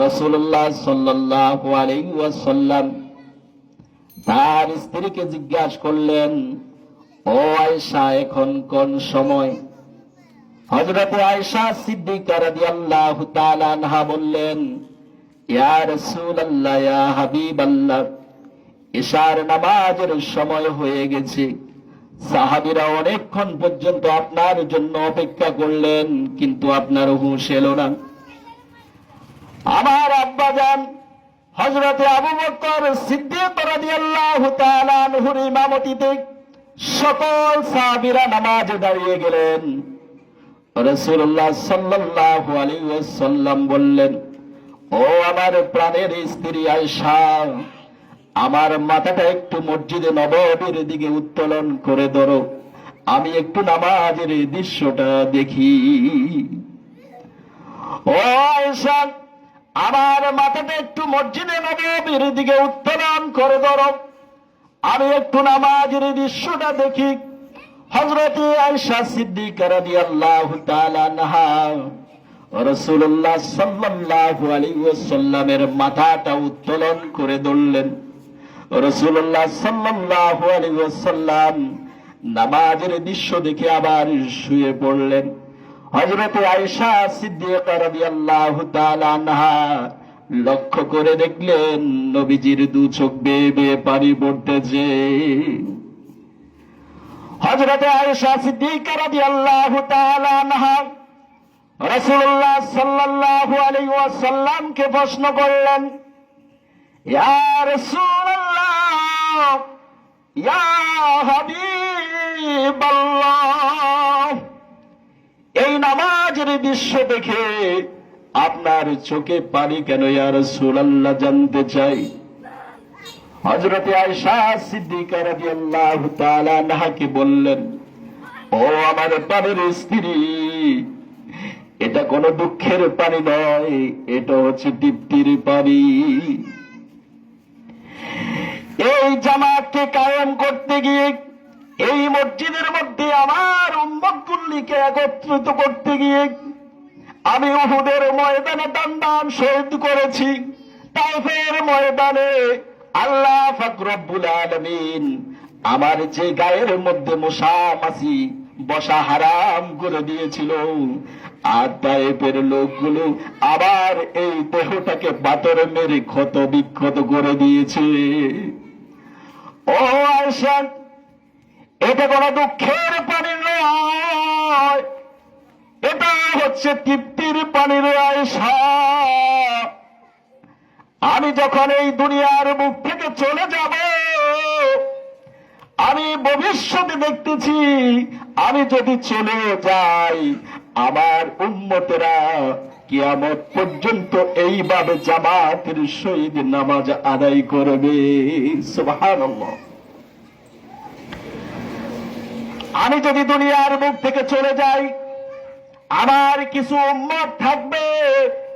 রাসূলুল্লাহ সাল্লাল্লাহু আলাইহি ওয়াসাল্লাম তার স্ত্রীকে জিজ্ঞাসা করলেন, ও আয়েশা, এখন কোন সময়? হযরত আয়েশা সিদ্দিকা রাদিয়াল্লাহু তাআলা আনহা বললেন, ইয়া রাসূলুল্লাহ, ইয়া হাবিবাল্লাহ, ইশার নামাজের সময় হয়ে গেছে। সাহাবীরা অনেকক্ষণ পর্যন্ত আপনার জন্য অপেক্ষা করলেন, কিন্তু আপনার হুঁশ এলো না। আমার আব্বাজান হযরতে আবু বকর সিদ্দিক রাদিয়াল্লাহু তাআলা আনহুর ইমামতিতে সকল সাহাবীরা নামাজে দাঁড়িয়ে গেলেন। রাসূলুল্লাহ সাল্লাল্লাহু আলাইহি ওয়াসাল্লাম বললেন, ও আমার প্রাণের স্ত্রী আয়েশা, আমার মাথাটা একটু মসজিদে নববীর দিকে উত্তোলন করে ধরো, আমি একটু নামাজের দৃশ্যটা দেখি। ও আয়েশা, আমার মাথাটা একটু মসজিদে নববীর দিকে উত্তোলন করে ধরো, আমি একটু নামাজের দৃশ্যটা দেখি। হযরতে আয়েশা সিদ্দিকা রাদিয়াল্লাহু তাআলা আনহা রাসূলুল্লাহ সাল্লাল্লাহু আলাইহি ওয়াসাল্লামের মাথাটা উত্তোলন করে ধরলেন। রাসূলুল্লাহ সাল্লাল্লাহু আলাইহি ওয়াসাল্লাম নামাজের দৃশ্য দেখে আবার শুয়ে পড়লেন। হযরতে আয়েশা সিদ্দিকা রাদিয়াল্লাহু তাআলা আনহা লক্ষ্য করে দেখলেন, নবীজির দু চোখ বেয়ে বেয়ে পানি পড়তেছে। হযরতে আয়েশা সিদ্দিকা রাদিয়াল্লাহু তাআলা আনহা রাসূলুল্লাহ সাল্লাল্লাহু আলাইহি ওয়াসাল্লামকে প্রশ্ন করলেন, ইয়া রাসূলুল্লাহ, ইয়া হাবিবাল্লাহ, এই নামাজের দৃশ্য দেখে আপনার চোখে পানি কেন ইয়া রাসূলুল্লাহ, জানতে চাই। হযরতে আয়েশা সিদ্দিকা রাদিয়াল্লাহু তাআলা আনহাকে বললেন, ও আমার প্রাণের স্ত্রী, এটা কোনো দুঃখের পানি নয়, এটা হচ্ছে তৃপ্তির পানি। এই জামাতকে কায়েম করতে গিয়ে, এই মসজিদের মধ্যে আমার উম্মতগুলিকে একত্রিত করতে গিয়ে আমি উহুদের ময়দানে দান শহীদ করেছি। তায়েফের ময়দানে আল্লাহ পাক রব্বুল আলামিন আমার যে গায়ের মধ্যে মশা মাছি বসা হারাম করে দিয়েছিল, আর তায়েফের লোকগুলো আবার এই দেহটাকে পাথর মেরে ক্ষত বিক্ষত করে দিয়েছে। ও আয়েশা, এটা কোনো দুঃখের পানি নয়, এটা হচ্ছে তৃপ্তির পানির আয়েশা। আমি যখন এই দুনিয়ার মুখ থেকে চলে যাব, আমি ভবিষ্যতে দেখতেছি, আমি যদি চলে যাই, আমার উম্মতেরা কিয়ামত পর্যন্ত এইভাবে জামাতের সহিত নামাজ আদায় করবে। সুবহানাল্লাহ। আমি যদি দুনিয়ার মুখ থেকে চলে যাই, আমার কিছু উম্মত থাকবে,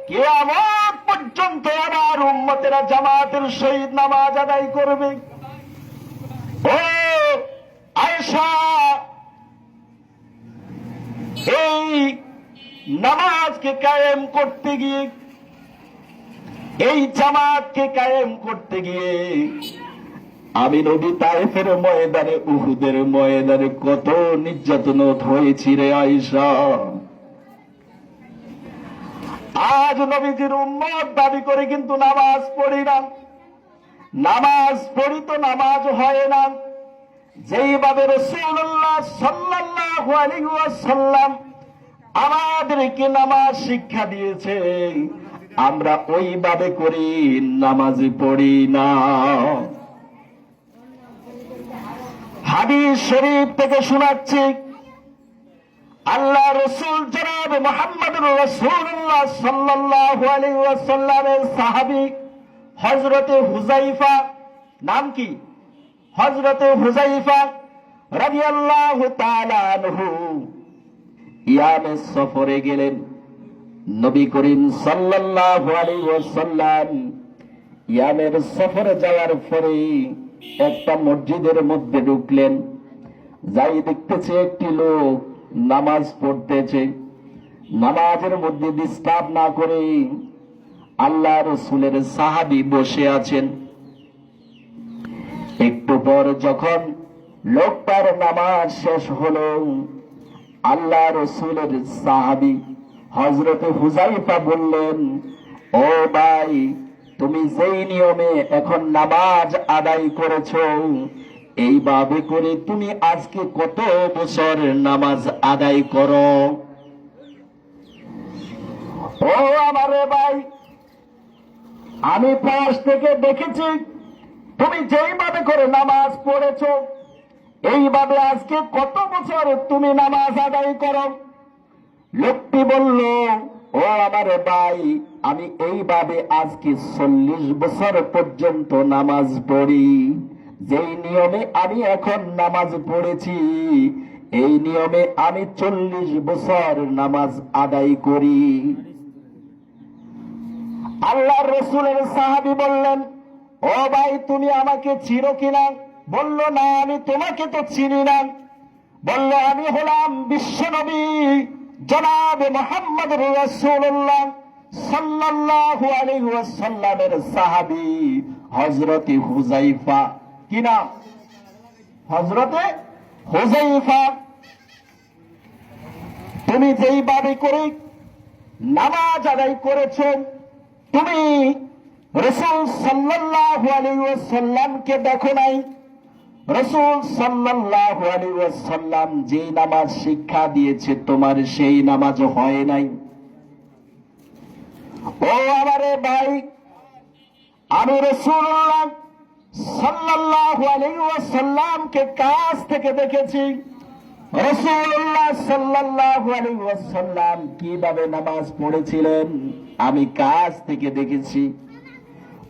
কিয়ামত পর্যন্ত আমার উম্মতেরা জামাতের সহিত নামাজ আদায় করবে। ও আয়েশা, এই নামাজকে কায়েম করতে গিয়ে, এই জামাতকে কায়েম করতে গিয়ে আমি নবী তায়েফের ময়দানে, উহুদের ময়দানে কত নির্যাতন হয়েছি রে আয়েশা। আজ নবীজির উম্মত দাবি করে কিন্তু নামাজ পড়ি না, নামাজ পড়ি তো নামাজ হয় না। যেইভাবে রাসূলুল্লাহ সাল্লাল্লাহু আলাইহি ওয়াসাল্লাম আমাদেরকে নামাজ শিক্ষা দিয়েছে, আমরা ওইভাবে করি, নামাজ পড়ি না। হাদিস শরীফ থেকে শোনাচ্ছি, আল্লাহ রাসূল জনাব মুহাম্মদুর রাসূলুল্লাহ সাল্লাল্লাহু আলাইহি ওয়াসাল্লামের সাহাবী হযরতে হুযায়ফা, নাম কি? হযরতে হুযায়ফা রাদিয়াল্লাহু তাআলা আনহু ইয়ামের সফরে গেলেন। নবী করিম সাল্লাল্লাহু আলাইহি ওয়াসাল্লাম ইয়ামের সফরে যাওয়ার পরে একটা মসজিদের মধ্যে ঢুকলেন। যাই দেখতেছে একটি লোক নামাজ পড়তেছে। নামাজের মধ্যে ডিস্টার্ব না করে আল্লাহ রসুলের সাহাবী বসে আছেন। একটু পর যখন লোকটার নামাজ শেষ হলো, আল্লাহ রসুলের সাহাবী হযরতে হুযায়ফা বললেন, ও ভাই, তুমি যেই নিয়মে এখন নামাজ আদায় করেছো, এইভাবে করে তুমি আজকে কত বছর নামাজ আদায় করো? ও আমার ভাই, আমি পাশ থেকে দেখেছি তুমি যেইভাবে করে নামাজ পড়েছো, এইভাবে আজকে কত বছর তুমি নামাজ আদায় করো? লোকটি বলল, ও আমার ভাই, আমি এইভাবে আজকে 40 বছর পর্যন্ত নামাজ পড়ি। যেই নিয়মে আমি এখন নামাজ পড়েছি, এই নিয়মে আমি 40 বছর নামাজ আদায় করি। আল্লাহর রাসূলের সাহাবী বললেন, ও ভাই, তুমি আমাকে চিনো কিনা? বলল, না, আমি তোমাকে তো চিনি না। বলল, আমি হলাম বিশ্বনবী জনাব মুহাম্মদ রাসূলুল্লাহ সাল্লাল্লাহু আলাইহি ওয়াসাল্লামের সাহাবী হযরতে হুযায়ফা। কি নাম? হযরতে হুযায়ফা। তুমি যেইভাবে করে নামাজ আদায় করেছো, তুমি রাসূল সাল্লাল্লাহু আলাইহি ওয়াসাল্লামকে দেখো নাই। রাসূল সাল্লাল্লাহু আলাইহি ওয়াসাল্লাম যে নামাজ শিক্ষা দিয়েছে, তোমার সেই নামাজ হয় নাই। ও আমারে ভাই, আমি রাসূলুল্লাহ সাল্লাল্লাহু আলাইহি ওয়াসাল্লামকে কাছ থেকে দেখেছি। রাসূলুল্লাহ সাল্লাল্লাহু আলাইহি ওয়াসাল্লাম কিভাবে নামাজ পড়েছিলেন আমি কাছ থেকে দেখেছি।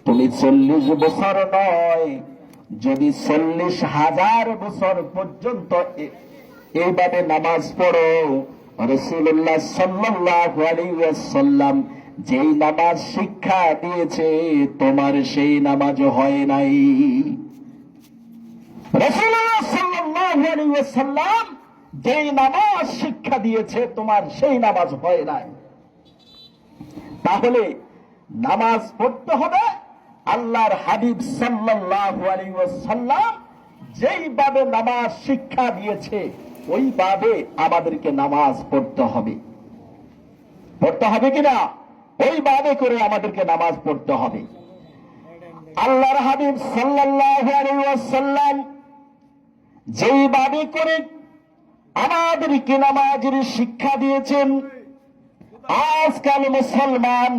তুমি 40 বছর নয়, যদি 40,000 বছর পর্যন্ত এইভাবে নামাজ পড়ো, রাসূলুল্লাহ সাল্লাল্লাহু আলাইহি ওয়াসাল্লাম যেই নামাজ শিক্ষা দিয়েছে, তোমার সেই নামাজ হয় নাই। রাসূলুল্লাহ সাল্লাল্লাহু আলাইহি ওয়াসাল্লাম যেই নামাজ শিক্ষা দিয়েছে, তোমার সেই নামাজ হয় নাই। তাহলে নামাজ পড়তে হবে আল্লাহর হাবিব সাল্লাল্লাহু আলাইহি ওয়াসাল্লাম যেইভাবে নামাজ শিক্ষা দিয়েছে, ওইভাবে আমাদেরকে নামাজ পড়তে হবে। পড়তে হবে কিনা? ওইভাবে করে আমাদেরকে নামাজ পড়তে হবে। আল্লাহর হাবিব সাল্লাল্লাহু আলাইহি ওয়াসাল্লাম যেইভাবে করে আমাদেরকে নামাজের শিক্ষা দিয়েছেন, আজকাল মুসলমান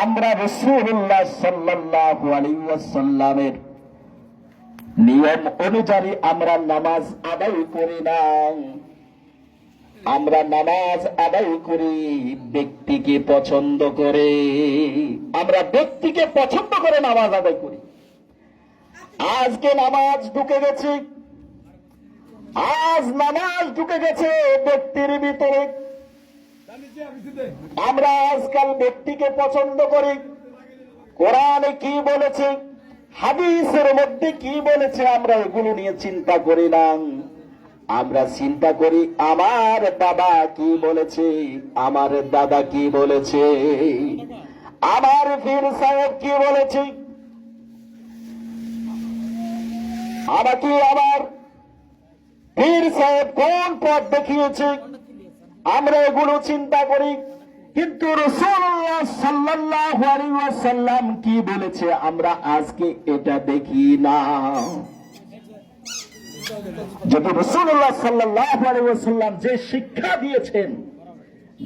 আমরা রাসূলুল্লাহ সাল্লাল্লাহু আলাইহি ওয়াসাল্লামের নিয়ম অনুযায়ী আমরা নামাজ আদায় করি না। আমরা নামাজ আদায় করি ব্যক্তিকে পছন্দ করে। আমরা ব্যক্তিকে পছন্দ করে নামাজ আদায় করি। আজকে নামাজ ঢুকে গেছে, আজ নামাজ ঢুকে গেছে ব্যক্তির ভিতরে। আমরা আজকাল ব্যক্তিকে পছন্দ করি। কোরআনে কি বলেছে, হাদিসের মধ্যে কি বলেছে, আমরা এগুলো নিয়ে চিন্তা করি না। আমরা চিন্তা করি আমার বাবা কি বলেছে, আমার দাদা কি বলেছে, আমার পীর সাহেব কি বলেছে, আমাকে আমার পীর সাহেব কোন পথ দেখিয়েছে, আমরা এগুলো চিন্তা করি। কিন্তু রাসূলুল্লাহ সাল্লাল্লাহু আলাইহি ওয়াসাল্লাম কি বলেছে আমরা আজকে এটা দেখি না। যদি রাসূলুল্লাহ সাল্লাল্লাহু আলাইহি ওয়াসাল্লাম যে শিক্ষা দিয়েছেন,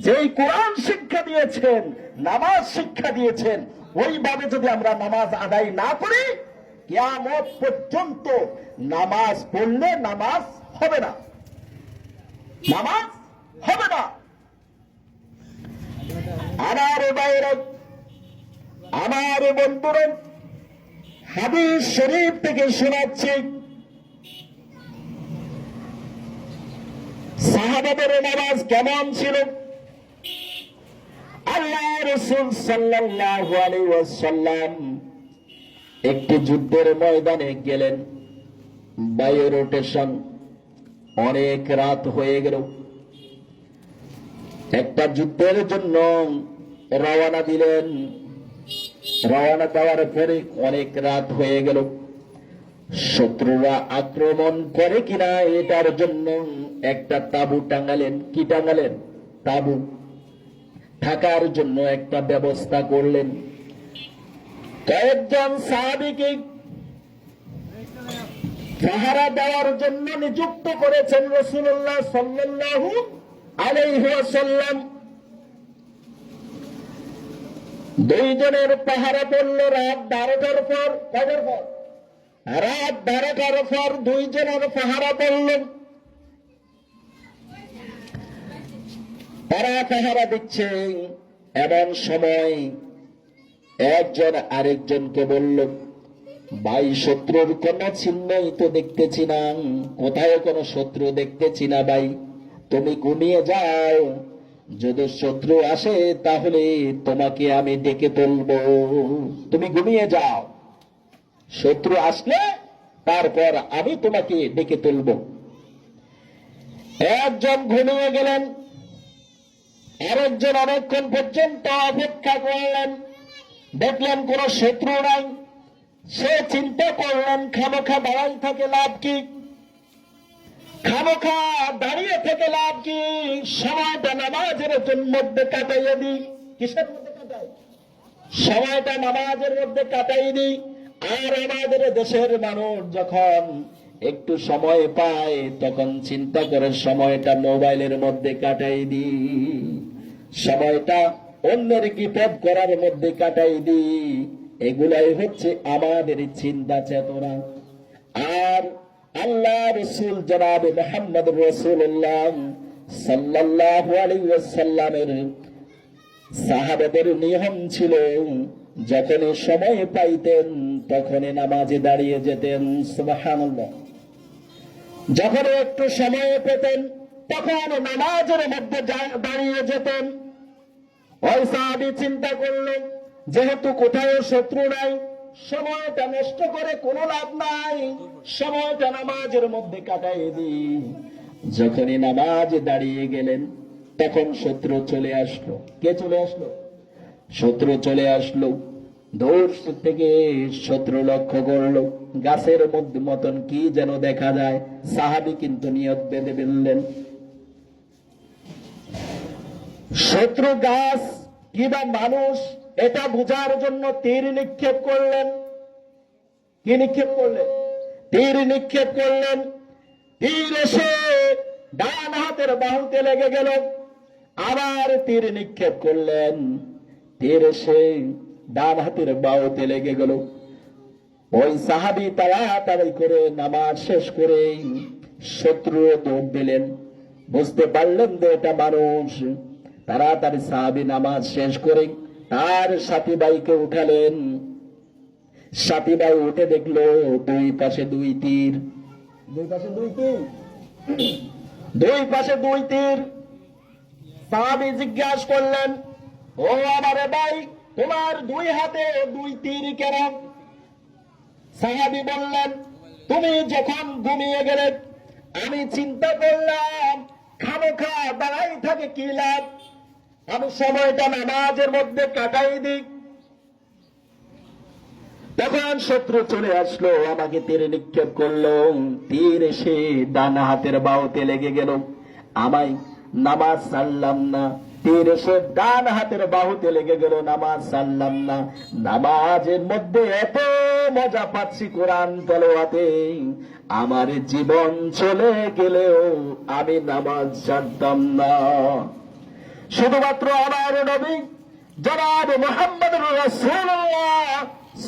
যেই কোরআন শিক্ষা দিয়েছেন, নামাজ শিক্ষা দিয়েছেন, ওইভাবে যদি আমরা নামাজ আদায় না করি, কিয়ামত পর্যন্ত নামাজ পড়লে নামাজ হবে না, নামাজ হবে না। আমার ভাইরা, আমার বন্ধুরা, হাদিস শরীফ থেকে শোনাচ্ছি, সাহাবাদের নামাজ কেমন ছিল। আল্লাহ রাসূল সাল্লাল্লাহু আলাইহি ওয়াসাল্লাম একটি যুদ্ধের ময়দানে গেলেন। বায়ু রোটেশন, অনেক রাত হয়ে গেল। একটা যুদ্ধের জন্য রওনা দিলেন। রওনা দেওয়ার পরে অনেক রাত হয়ে গেল। শত্রুরা আক্রমণ করে কিনা এটার জন্য একটা তাঁবু টাঙালেন। কি টাঙালেন? তাঁবু। থাকার জন্য একটা ব্যবস্থা করলেন। কয়েকজন সাহাবীকে পাহারা দেওয়ার জন্য নিযুক্ত করেছেন রাসূলুল্লাহ সাল্লাল্লাহু আলাইহি ওয়াসাল্লাম। দুইজনের পাহারা পড়ল রাত 12টার পর। কয়টার পর? রাত 12টার পর দুইজনের পাহারা পড়লেন। তারা পাহারা দিচ্ছে, এমন সময় একজন আরেকজনকে বলল, ভাই, শত্রুর কোনো চিহ্নই তো দেখতেছি না, কোথায় কোনো শত্রু দেখতেছি না ভাই, তুমি ঘুমিয়ে যাও, যদি শত্রু আসে তাহলে তোমাকে আমি ডেকে তুলব, তুমি ঘুমিয়ে যাও, শত্রু আসলে তারপর আমি তোমাকে ডেকে তুলব। একজন ঘুমিয়ে গেলেন, আরেকজন অনেকক্ষণ পর্যন্ত অপেক্ষা করলেন, দেখলেন কোন শত্রু নাই। সে চিন্তা করলেন, খামোখা দাঁড়াই থেকে লাভ কি, খামোখা দাঁড়িয়ে থেকে লাভ কি, সময়টা নামাজের মধ্যে কাটাইয়ে দিই। কিসের মধ্যে কাটাই? সময়টা নামাজের মধ্যে কাটাই দিই। আর আমাদের দেশের মানুষ যখন একটু সময় পায় তখন চিন্তা করে সময়টা মোবাইলের মধ্যে কাটাই দিই, সময়টা অন্যের বিপদ করার মধ্যে কাটাই দিই। এগুলাই হচ্ছে আমাদের চিন্তা চেতনা। আর আল্লাহ রাসূল জনাব মুহাম্মদ রাসূলুল্লাহ সাল্লাল্লাহু আলাইহি ওয়াসাল্লামের সাহাবাদের নিয়ম ছিল, যখন সময় পাইতেন তখনই নামাজে দাঁড়িয়ে যেতেন। সুবহানাল্লাহ। যখন একটু সময় পেতেন তখন নামাজের মধ্যে দাঁড়িয়ে যেতেন। ওই সাহাবী চিন্তা করলেন, যেহেতু কোথাও শত্রু নাই, সময়টা নষ্ট করে কোনো লাভ নাই, সময়টা নামাজের মধ্যে কাটাই দিই। যখনই নামাজে দাঁড়িয়ে গেলেন তখন শত্রু চলে আসলো। কে চলে আসলো? শত্রু চলে আসলো। দূর থেকে শত্রু লক্ষ্য করলো, গাছের মধ্যে মতন কি যেন দেখা যায়। সাহাবী কিন্তু নিয়ত বেঁধে ফেললেন, শত্রু গাছ কিবা মানুষ, এটা বোঝার জন্য তীর নিক্ষেপ করলেন। কি নিক্ষেপ করলেন? তীর নিক্ষেপ করলেন। তীর এসে ডান হাতের বাহুতে লেগে গেল। আবার তীর নিক্ষেপ করলেন, তীর এসে ডান হাতের বাহুতে লেগে গেল। ওই সাহাবী তাড়াতাড়ি করে নামাজ শেষ করে শত্রু দৌড় দিলেন। বুঝতে পারলেন যে এটা মানুষ। তাড়াতাড়ি সাহাবী নামাজ শেষ করে তার সাথী ভাইকে উঠালেন। সাথী ভাই উঠে দেখলো দুই পাশে দুই তীর। দুই পাশে দুই তীর, দুই পাশে দুই তীর। সাহাবী জিজ্ঞাসা করলেন, ও আমার ভাই, তোমার দুই হাতে দুই তীর কেন? সাহাবী বললেন, তুমি যখন ঘুমিয়ে গেলে আমি চিন্তা করলাম খামোখা দাঁড়াই থাকে কি লাভ, আমি সময়টা নামাজের মধ্যে কাটাই দিই। তখন শত্রু চলে আসলো, আমাকে তীর নিক্ষেপ করলো। তীর এসে ডান হাতের বাহুতে লেগে গেল। আমায় নামাজ ছাড়লাম না। তীর এসে ডান হাতের বাহুতে লেগে গেল, নামাজ ছাড়লাম না। নামাজের মধ্যে এত মজা পাচ্ছি কোরআন তেলাওয়াতে, আমার জীবন চলে গেলেও আমি নামাজ ছাড়তাম না। শুধুমাত্র আমার নবী জনাব মুহাম্মদুর রাসূলুল্লাহ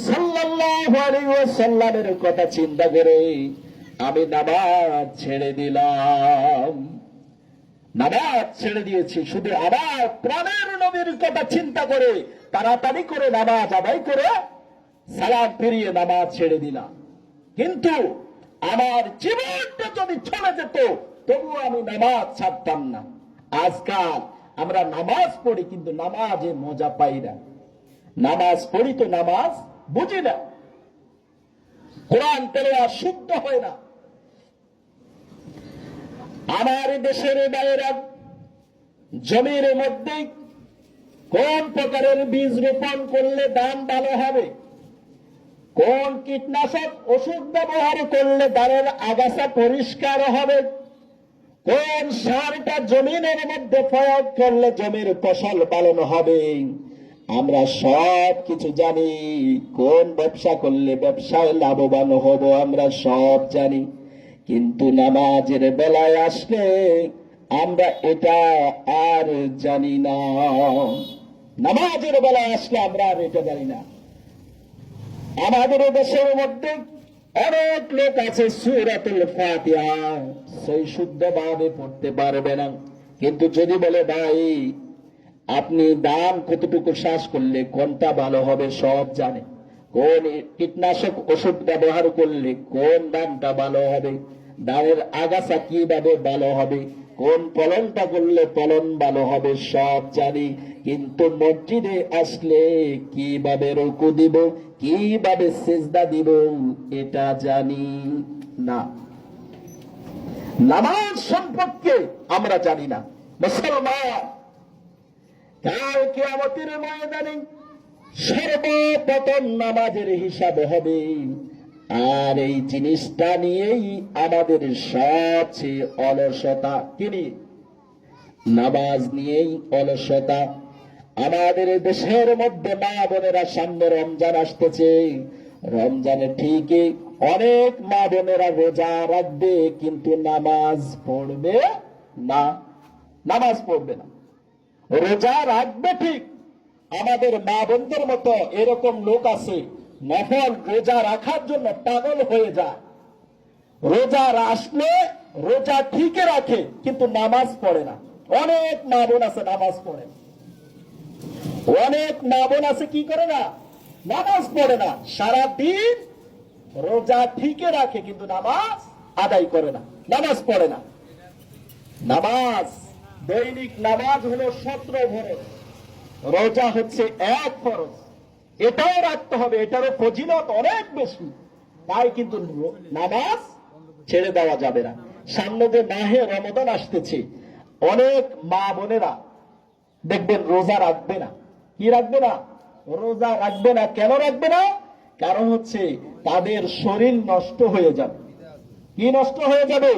সাল্লাল্লাহু আলাইহি ওয়াসাল্লামের কথা চিন্তা করে আমি নামাজ ছেড়ে দিলাম, নামাজ ছেড়ে দিয়েছি। শুধু আমার প্রাণের নবীর কথা চিন্তা করে তাড়াতাড়ি করে নামাজ আদায় করে সালাম ফিরিয়ে নামাজ ছেড়ে দিলাম। কিন্তু আমার জীবনটা যদি চলে যেত তবুও আমি নামাজ ছাড়তাম না। আজকাল আমরা নামাজ পড়ি কিন্তু নামাজে মজা পাই না। নামাজ পড়ি তো নামাজ বুঝি না, কোরআন তেলাওয়াত শুদ্ধ হয় না। আমার দেশের বাইরা জমির মধ্যে কোন প্রকারের বীজ রোপণ করলে ধান ভালো হবে, কোন কীটনাশক ওষুধ ব্যবহার করলে ধানের আগাছা পরিষ্কার হবে, কোন সারটা জমিনের মধ্যে প্রয়োগ করলে জমির ফসল পালন হবে, আমরা সব কিছু জানি। কোন ব্যবসা করলে ব্যবসায় লাভবান হব আমরা সব জানি, কিন্তু নামাজের বেলায় আসলে আমরা এটা আর জানি না। নামাজের বেলায় আসলে আমরা আর এটা জানি না। আমাদের দেশের মধ্যে অনেক লোক আছে সূরাতুল ফাতিহা সেই শুদ্ধভাবে পড়তে পারবে না, কিন্তু যদি বলে ভাই আপনি দান কতটুকু শ্বাস করলে কোনটা ভালো হবে সব জানে, কোন কীটনাশক ওষুধ ব্যবহার করলে কোন দানটা ভালো হবে, ধানের আগাছা কিভাবে ভালো হবে, কোন ফলনটা করলে ফলন ভালো হবে সব জানি, কিন্তু মসজিদে আসলে কিভাবে রুকু দিব, কিভাবে সিজদা দিব এটা জানি না। নামাজ সম্পর্কে আমরা জানি না। মুসলমান, কাল কিয়ামতের ময়দানে সর্বপ্রথম নামাজের হিসাব হবে, আর এই জিনিসটা নিয়েই আমাদের সবচেয়ে অলসতা। কিনি নামাজ নিয়েই অলসতা। আমাদের দেশের মধ্যে মা বোনেরা সামনে রমজান আসতেছে, রমজানে ঠিকই অনেক মা বোনেরা রোজা রাখবে, কিন্তু নামাজ পড়বে না, নামাজ পড়বে না। রোজা রাখবে ঠিক, আমাদের মা বোনদের মতো এরকম লোক আছে নফল রোজা রাখার জন্য পাগল হয়ে যায়। রোজা আসলে রোজা ঠিকই রাখে কিন্তু নামাজ পড়ে না। অনেক মা বোন আছে নামাজ পড়ে না, অনেক মা বোন আছে কি করে না, নামাজ পড়ে না। সারাদিন রোজা ঠিকই রাখে কিন্তু নামাজ আদায় করে না, নামাজ পড়ে না। নামাজ, দৈনিক নামাজ হলো 17 ফরজ, রোজা হচ্ছে 1 ফরজ। এটাও রাখতে হবে, এটারও ফজিলত অনেক বেশি, তাই কিন্তু নামাজ ছেড়ে দেওয়া যাবে না। সামনে যে মাহে রমজান আসতেছে, অনেক মা বোনেরা দেখবেন রোজা রাখবে না। কি রাখবে না? রোজা রাখবে না। কেন রাখবে না? কারণ হচ্ছে তাদের শরীর নষ্ট হয়ে যাবে। কি নষ্ট হয়ে যাবে?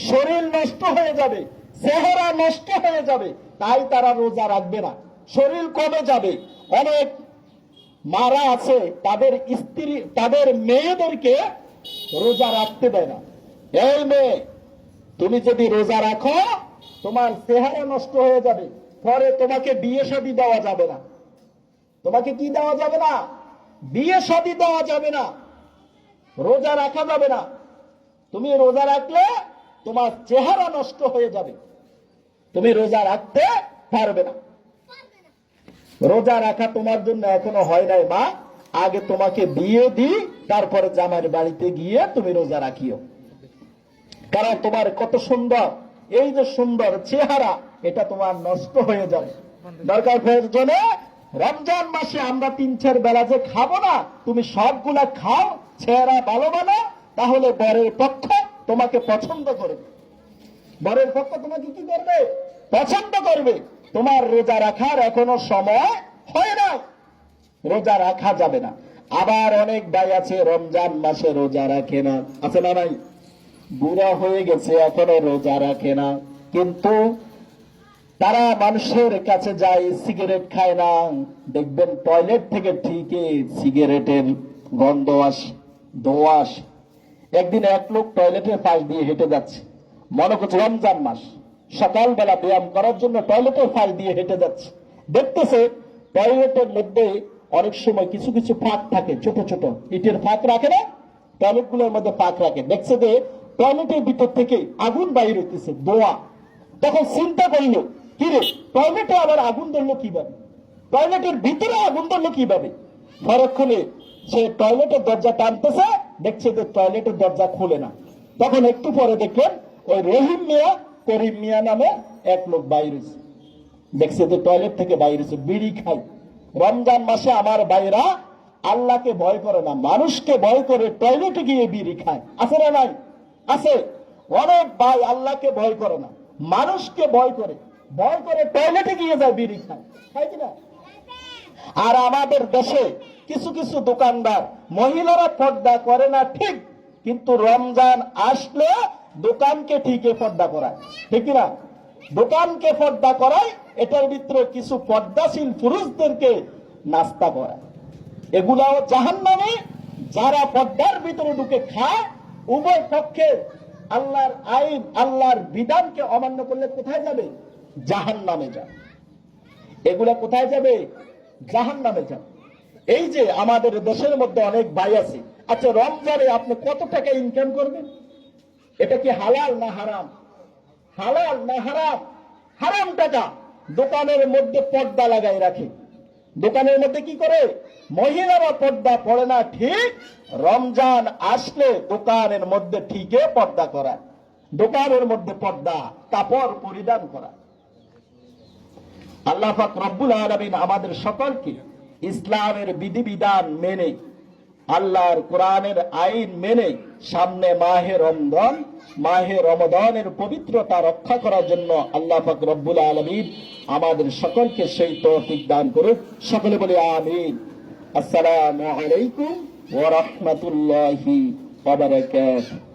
শরীর নষ্ট হয়ে যাবে, চেহারা নষ্ট হয়ে যাবে, তাই তারা রোজা রাখবে না। শরীর কমে যাবে। অনেক মারা আছে তাদের স্ত্রী, তাদের মেয়েদেরকে রোজা রাখতে দেয় না। এই মেয়ে, তুমি যদি রোজা রাখো তোমার চেহারা নষ্ট হয়ে যাবে, পরে তোমাকে বিয়ে শাদী দেওয়া যাবে না। তোমাকে কি দেওয়া যাবে না? বিয়ে শাদী দেওয়া যাবে না, রোজা রাখা যাবে না। তুমি রোজা রাখলে তোমার চেহারা নষ্ট হয়ে যাবে, তুমি রোজা রাখতে পারবে না। রোজা রাখা তোমার জন্য এখনো হয় নাই মা, আগে তোমাকে বিয়ে দিই, তারপরে জামাইয়ের বাড়িতে গিয়ে তুমি রোজা রাখিও। কারণ তোমার কত সুন্দর, এই যে সুন্দর চেহারা, এটা তোমার নষ্ট হয়ে যাবে। দরকার প্রয়োজনে রমজান মাসে আমরা 3-4 বেলা যে খাবো না, তুমি সবগুলা খাও, চেহারা ভালো বানাও, তাহলে বরের পক্ষ তোমাকে পছন্দ করবে। বরের পক্ষ তোমাকে কি করবে? পছন্দ করবে। তোমার রোজা রাখার এখনো সময় হয় না, রোজা রাখা যাবে না। আবার অনেক ভাই আছে রমজান মাসে রোজা রাখে না, আছে না নাই? বুড়া হয়ে গেছে এখনো রোজা রাখে না, কিন্তু তারা মানুষের কাছে যায়, সিগারেট খায় না। দেখবেন টয়লেট থেকে ঠিকই সিগারেটের গন্ধ আসে, ধোঁয়া আসে। একদিন এক লোক টয়লেটের পাশ দিয়ে হেঁটে যাচ্ছে, মনে করছে রমজান মাস, সকালবেলা ব্যায়াম করার জন্য টয়লেটের পাশ দিয়ে হেঁটে যাচ্ছে। দেখতেছে টয়লেটের মধ্যে অনেক সময় কিছু কিছু ফাঁক থাকে, ছোট ছোট ইটের ফাঁক রাখে না, টয়লেট গুলোর মধ্যে ফাঁক রাখে। দেখছে যে টয়লেটের ভিতর থেকে আগুন বাইর হইতেছে, ধোঁয়া। তখন চিন্তা করলো, কি রে, টয়লেটে আবার আগুন ধরলো কিভাবে, টয়লেটের ভিতরে আগুন ধরলো কিভাবে? পরক্ষণে সে টয়লেটের দরজা টানতেছে, দেখছে যে টয়লেটের দরজা খুলে না। তখন একটু পরে দেখলেন ওই রহিম মিয়া, করিম মিয়া নামে এক লোক বাইর হয়েছে, দেখছে যে টয়লেট থেকে বাইর হয়েছে, বিড়ি খায়। রমজান মাসে আমার ভাইরা আল্লাহকে ভয় করে না, মানুষকে ভয় করে টয়লেটে গিয়ে বিড়ি খায়। আছে না নাই? আছে। অনেক ভাই আল্লাহকে ভয় করে না, মানুষকে ভয় করে। ভয় করে টয়লেটে গিয়ে যায় বিড়ি খায়, খায় কিনা? আর আমাদের দেশে কিছু কিছু দোকানদার মহিলারা পর্দা করে না ঠিক, কিন্তু রমজান আসলে দোকানকে ঠিকই পর্দা করায়, ঠিক না? দোকানকে পর্দা করায়, এটার ভিতরে কিছু পর্দাশীল পুরুষদেরকে নাস্তা করায়। এগুলাও জাহান্নামে। যারা পর্দার ভিতরে ঢুকে খায়, উভয় পক্ষে আল্লাহর আইন, আল্লাহর বিধানকে অমান্য করলে কোথায় যাবে? জাহান্নামে যাবে। এগুলা কোথায় যাবে? জাহান্নামে যাবে। এই যে আমাদের দেশের মধ্যে অনেক ভাই আছে, আচ্ছা রমজানে আপনি কত টাকা ইনকাম করবেন? এটা কি হালাল না হারাম? হালাল না হারাম? হারাম টাকা। দোকানের মধ্যে পর্দা লাগাই রাখে, দোকানের মধ্যে কি করে? মহিলারা পর্দা পড়ে না ঠিক, রমজান আসলে দোকানের মধ্যে ঠিকই পর্দা করা, দোকানের মধ্যে পর্দা, কাপড় পরিধান করা। আল্লাহ পাক রব্বুল আলামিন আমাদের সকলকে ইসলামের বিধিবিধান মেনে, আল্লাহর কোরআনের আইন মেনে সামনে মাহে রমজানের পবিত্রতা রক্ষা করার জন্য আল্লাহ পাক রব্বুল আলামিন আমাদের সকলকে সেই তৌফিক দান করুন। সকলে বলি আমিন। আসসালামু আলাইকুম ওয়া রাহমাতুল্লাহি ওয়া বারাকাতুহু।